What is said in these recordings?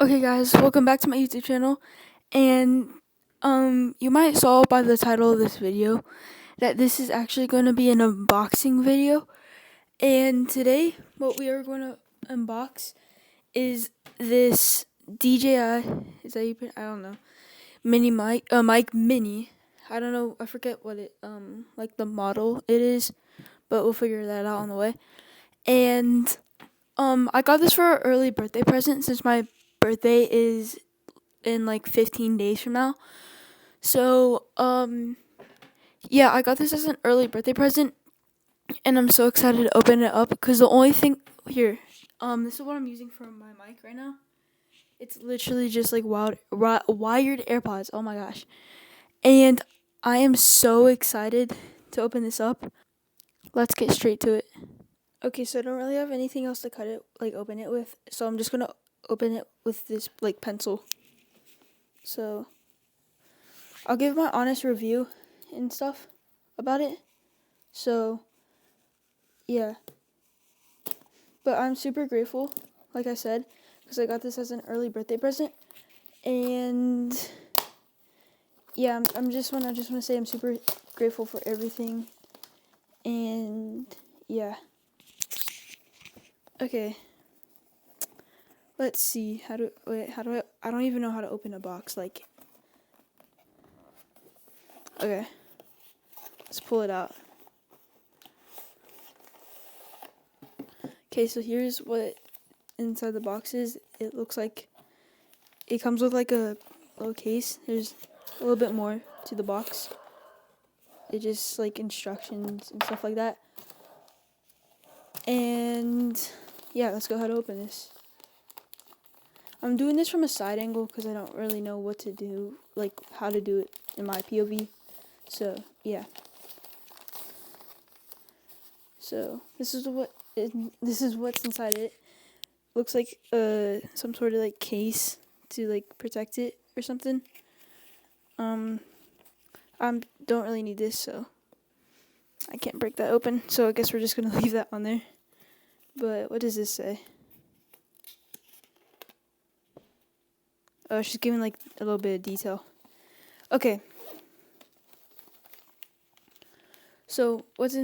Okay guys, welcome back to my YouTube channel. And you might saw by the title of this video that this is actually going to be an unboxing video. And today what we are going to unbox is this DJI, is that you put, I don't know, mini mic mini. I don't know, I forget what it like the model it is, but we'll figure that out on the way. And I got this for an early birthday present since my birthday is in like 15 days from now. So, yeah, I got this as an early birthday present, and I'm so excited to open it up because the only thing here, this is what I'm using for my mic right now. It's literally just like wired AirPods. Oh my gosh. And I am so excited to open this up. Let's get straight to it. Okay, so I don't really have anything else to open it with, so I'm just gonna open it with this like pencil. So I'll give my honest review and stuff about it. So yeah, but I'm super grateful, like I said, because I got this as an early birthday present. And yeah, I just want to say I'm super grateful for everything. And yeah, okay. Let's see. How do I don't even know how to open a box. Like, okay, let's pull it out. Okay, so here's what inside the box is. It looks like it comes with like a little case. There's a little bit more to the box. It just like instructions and stuff like that. And yeah, let's go ahead and open this. I'm doing this from a side angle because I don't really know what to do, like how to do it in my POV. So yeah. So this is what's inside it. Looks like some sort of like case to like protect it or something. I don't really need this, so I can't break that open. So I guess we're just gonna leave that on there. But what does this say? Oh, she's giving like a little bit of detail. Okay. So let's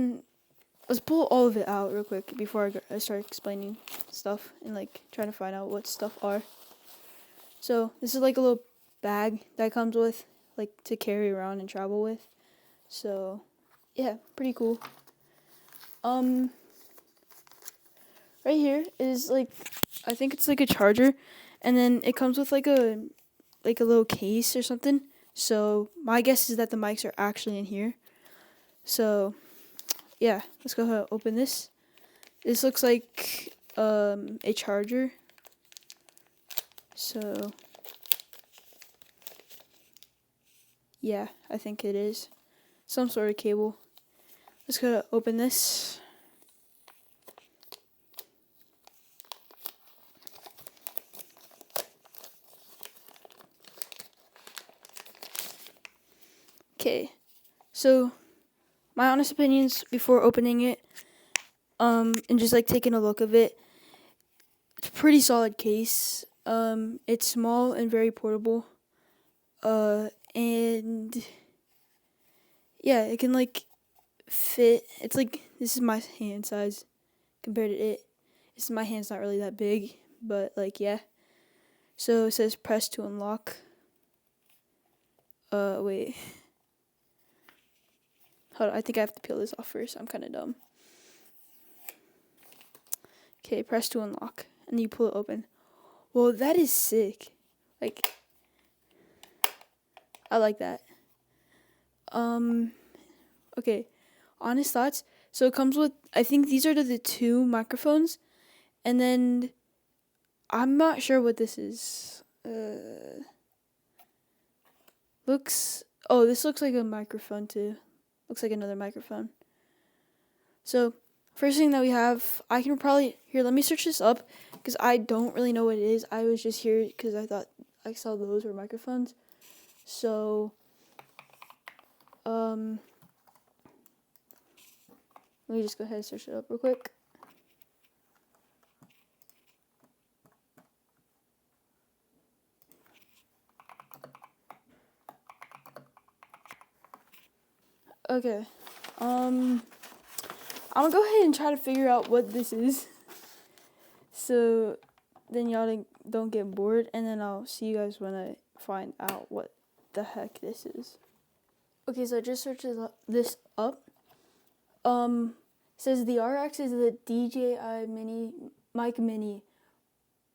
pull all of it out real quick before I start explaining stuff and like trying to find out what stuff are. So this is like a little bag that comes with, like to carry around and travel with. So yeah, pretty cool. Right here is like, I think it's like a charger, and then it comes with like a little case or something. So my guess is that the mics are actually in here. So yeah, let's go ahead and open this. This looks like a charger. So yeah, I think it is some sort of cable. Let's go ahead and open this. Okay, so my honest opinions before opening it, and just like taking a look of it, it's a pretty solid case. It's small and very portable. And yeah, it can like fit. It's like, this is my hand size compared to it. This is, my hand's not really that big, but like yeah. So it says press to unlock. Wait. Hold on, I think I have to peel this off first. I'm kind of dumb. Okay, press to unlock, and you pull it open. Well, that is sick. Like, I like that. Okay, honest thoughts. So it comes with, I think these are the two microphones, and then I'm not sure what this is. This looks like a microphone too. Looks like another microphone. So first thing that we have, I can probably, here, let me search this up because I don't really know what it is. I was just here because I thought I saw those were microphones. So let me just go ahead and search it up real quick. Okay. I'm gonna go ahead and try to figure out what this is. So then y'all don't get bored, and then I'll see you guys when I find out what the heck this is. Okay, so I just searched this up. It says the RX is the DJI Mic Mini,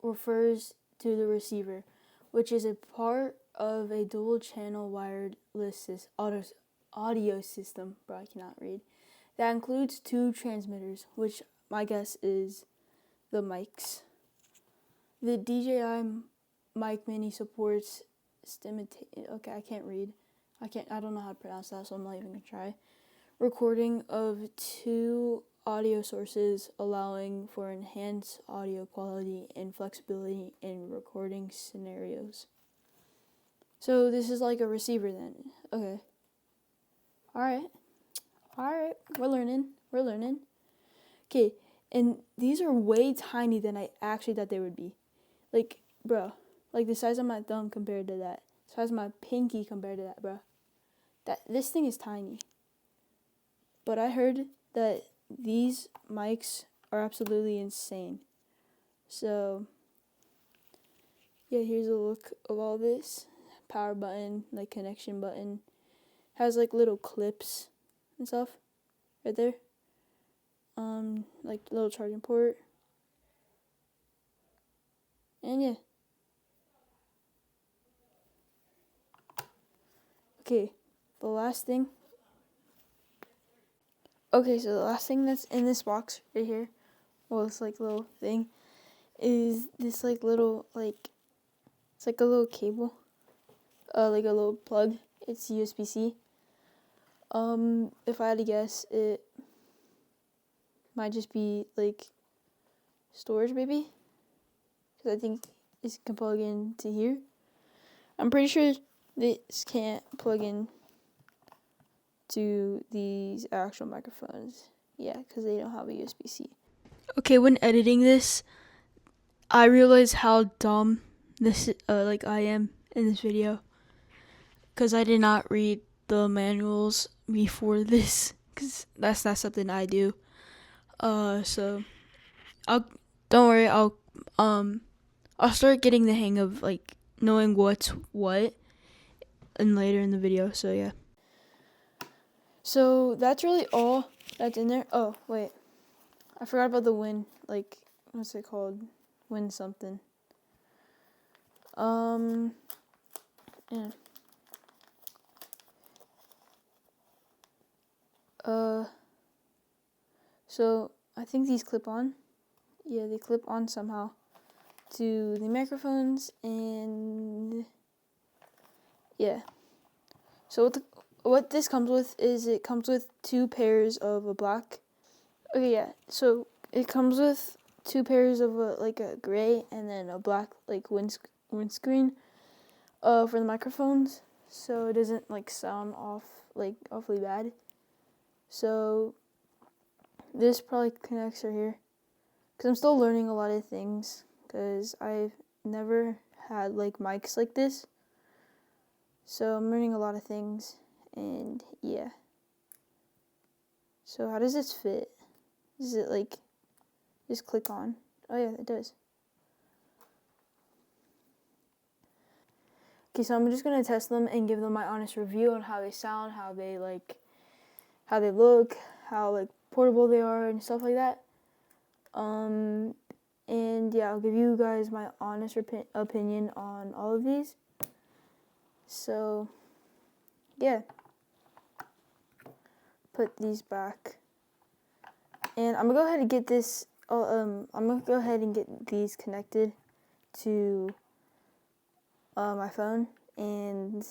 refers to the receiver, which is a part of a dual-channel wireless audio system, bro, I cannot read, that includes 2 transmitters, which my guess is the mics. The DJI Mic Mini supports okay, I can't read. I don't know how to pronounce that, so I'm not even gonna try. Recording of 2 audio sources, allowing for enhanced audio quality and flexibility in recording scenarios. So this is like a receiver then. Okay. Alright, we're learning. Okay, and these are way tiny than I actually thought they would be. Like, bro, like the size of my thumb compared to that. The size of my pinky compared to that, bro. This thing is tiny. But I heard that these mics are absolutely insane. So, yeah, here's a look of all this. Power button, like connection button. Has like little clips and stuff right there. Like little charging port. And yeah. Okay, the last thing. Okay, so the last thing that's in this box right here, well, this like little thing, is this like little it's like a little cable, like a little plug. It's USB-C. If I had to guess, it might just be like storage, maybe, because I think this can plug into here. I'm pretty sure this can't plug in to these actual microphones. Yeah, because they don't have a USB-C. Okay, when editing this, I realized how dumb this I am in this video, because I did not read the manuals before this, because that's not something I do. So don't worry, I'll start getting the hang of like knowing what's what and later in the video. So yeah. So that's really all that's in there. Oh wait, I forgot about the wind. Like, what's it called? Wind something. Yeah. So I think these clip on. Yeah, they clip on somehow to the microphones, and yeah. So what this comes with is it comes with 2 pairs of a black. Okay, yeah. So it comes with 2 pairs of a gray and then a black like windscreen for the microphones, so it doesn't like sound awfully bad. So this probably connects right here, because I'm still learning a lot of things, because I've never had like mics like this. So I'm learning a lot of things, and yeah. So how does this fit? Does it like just click on? Oh yeah, it does. Okay, so I'm just gonna test them and give them my honest review on how they sound, how they look, how like portable they are and stuff like that. And yeah, I'll give you guys my honest opinion on all of these. So yeah, put these back, and I'm gonna go ahead and get this. I'm gonna go ahead and get these connected to my phone, and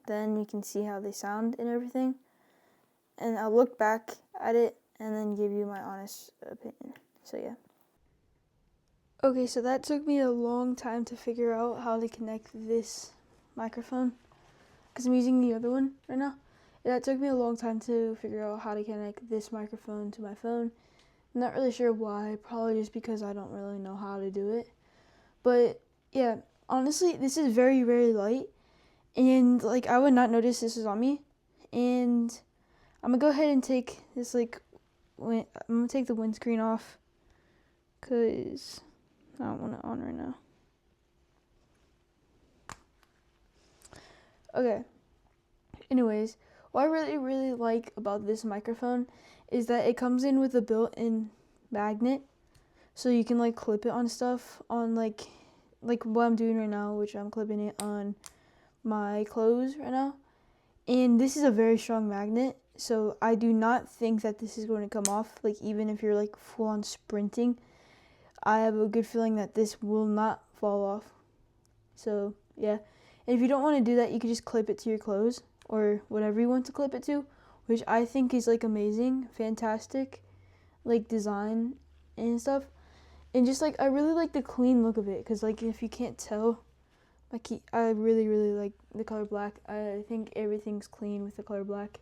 then you can see how they sound and everything. And I'll look back at it and then give you my honest opinion. So yeah. Okay, so that took me a long time to figure out how to connect this microphone, because I'm using the other one right now. That took me a long time to figure out how to connect this microphone to my phone. I'm not really sure why, probably just because I don't really know how to do it. But yeah, honestly, this is very, very light, and like I would not notice this is on me, and I'm gonna go ahead and take this I'm gonna take the windscreen off because I don't want it on right now. Okay. Anyways, what I really like about this microphone is that it comes in with a built-in magnet, so you can like clip it on stuff on like what I'm doing right now, which I'm clipping it on my clothes right now. And this is a very strong magnet, so I do not think that this is going to come off. Like, even if you're like full on sprinting, I have a good feeling that this will not fall off. So yeah, and if you don't want to do that, you can just clip it to your clothes or whatever you want to clip it to, which I think is like amazing, fantastic, like design and stuff. And just like I really like the clean look of it, because like if you can't tell, I really like the color black. I think everything's clean with the color black.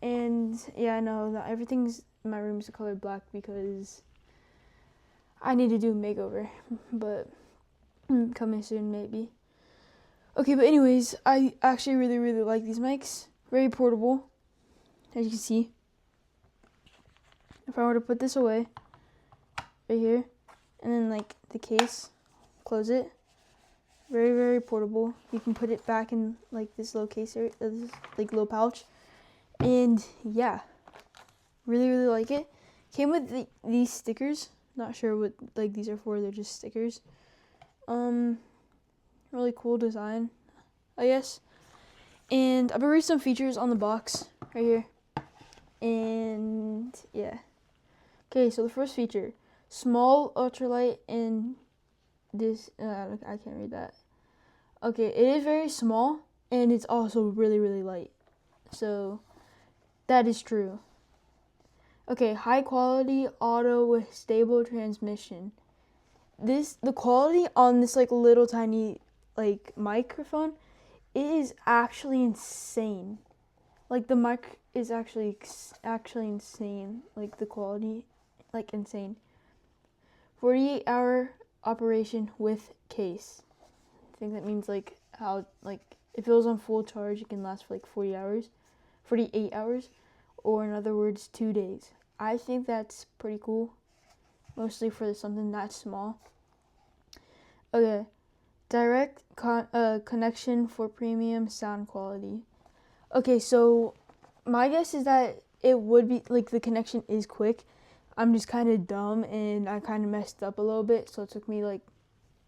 And yeah, I know that everything's in my room is the color black because I need to do a makeover, but coming soon maybe. Okay, but anyways, I actually really like these mics. Very portable, as you can see. If I were to put this away right here, and then like the case, close it, very portable. You can put it back in like this little case area, this like little pouch, and yeah, really like it. Came with these stickers. Not sure what like these are for. They're just stickers. Really cool design, I guess. And I'm gonna read some features on the box right here. And yeah. Okay, so the first feature, small, ultralight, and this, I can't read that. Okay, it is very small, and it's also really light. So that is true. Okay, high quality auto with stable transmission. The quality on this like little tiny like microphone, it is actually insane. Like the mic is actually insane. Like the quality, like insane. 48-hour operation with case. I think that means like how like if it was on full charge, it can last for like 48 hours, or in other words, 2 days. I think that's pretty cool, mostly for something that small. Okay, direct connection for premium sound quality. Okay, so my guess is that it would be like the connection is quick. I'm just kind of dumb and I kind of messed up a little bit, so it took me like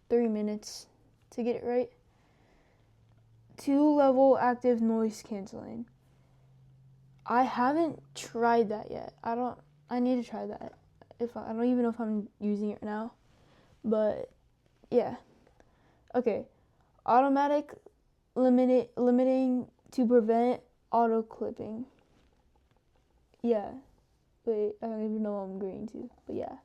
3 minutes to get it right. 2-level active noise canceling. I haven't tried that yet. I need to try that. I don't even know if I'm using it now. But yeah. Okay. Automatic limiting to prevent auto clipping. Yeah. Wait, I don't even know what I'm agreeing to. But yeah.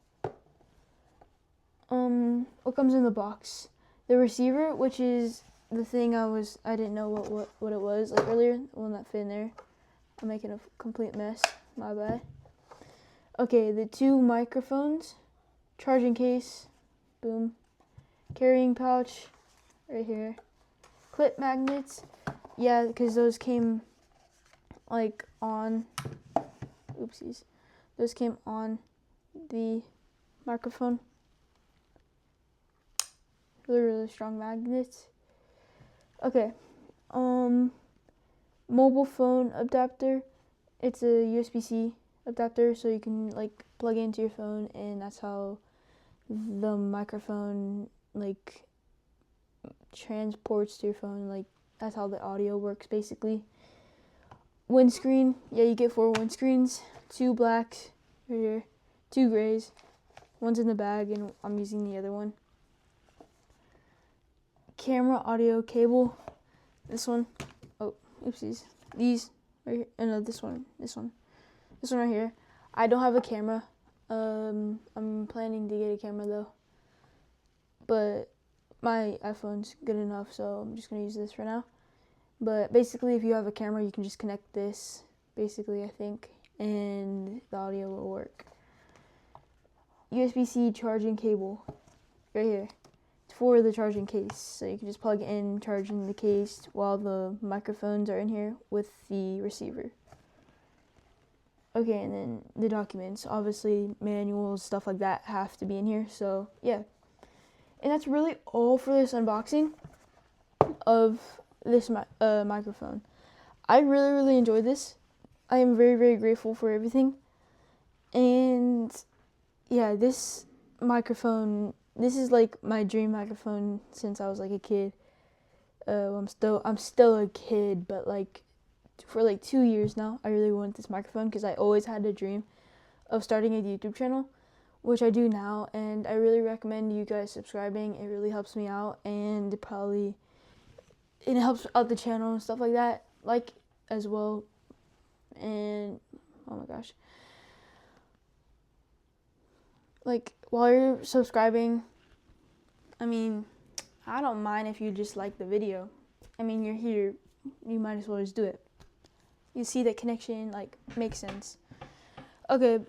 What comes in the box? The receiver, which is the thing I didn't know what it was like earlier, the one that fit in there. I'm making a complete mess. My bad. Okay, the 2 microphones, charging case, boom, carrying pouch, right here, clip magnets, yeah, because those came like on, oopsies, those came on the microphone. Really strong magnets. Okay, mobile phone adapter. It's a USB-C adapter, so you can like plug it into your phone, and that's how the microphone like transports to your phone. Like that's how the audio works basically. Windscreen, yeah, you get 4 windscreens, 2 blacks right here, 2 grays, one's in the bag, and I'm using the other one. Camera audio cable, this one, oh, oopsies, these right here, no, this one right here. I don't have a camera. I'm planning to get a camera though, but my iPhone's good enough, so I'm just gonna use this for now. But basically, if you have a camera, you can just connect this, basically, I think, and the audio will work. USB-C charging cable, right here. It's for the charging case. So you can just plug it in, charge in the case while the microphones are in here with the receiver. Okay, and then the documents, obviously manuals, stuff like that have to be in here. So yeah, and that's really all for this unboxing of this microphone. I really enjoyed this. I am very grateful for everything. And yeah, this microphone, this is like my dream microphone since I was like a kid. I'm still a kid, but like for like 2 years now, I really wanted this microphone because I always had a dream of starting a YouTube channel, which I do now, and I really recommend you guys subscribing. It really helps me out, and it helps out the channel and stuff like that, like as well. And oh my gosh, like while you're subscribing, I mean, I don't mind if you just like the video. I mean, you're here, you might as well just do it. You see that connection, like, makes sense. Okay,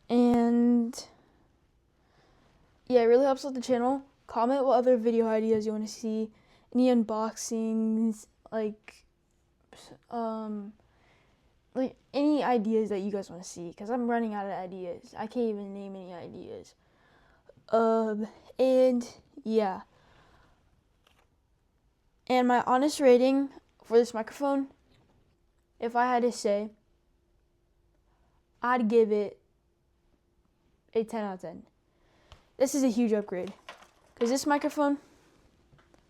and yeah, it really helps out the channel. Comment what other video ideas you want to see, any unboxings, like any ideas that you guys want to see, because I'm running out of ideas. I can't even name any ideas. And yeah. And my honest rating for this microphone, if I had to say, I'd give it a 10 out of 10. This is a huge upgrade. Because this microphone,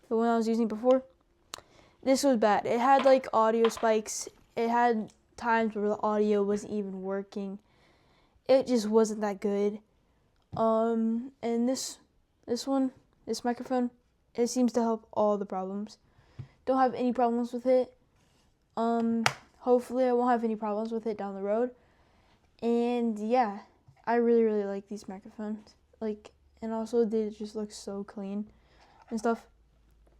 the one I was using before, this was bad. It had like audio spikes. It had times where the audio wasn't even working. It just wasn't that good. And this microphone, it seems to help all the problems. Don't have any problems with it. Hopefully I won't have any problems with it down the road. And yeah, I really like these microphones. Like, and also they just look so clean and stuff.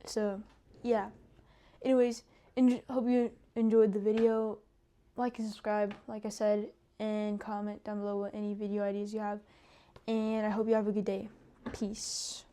So yeah. Anyways, hope you enjoyed the video. Like and subscribe, like I said, and comment down below what any video ideas you have. And I hope you have a good day. Peace.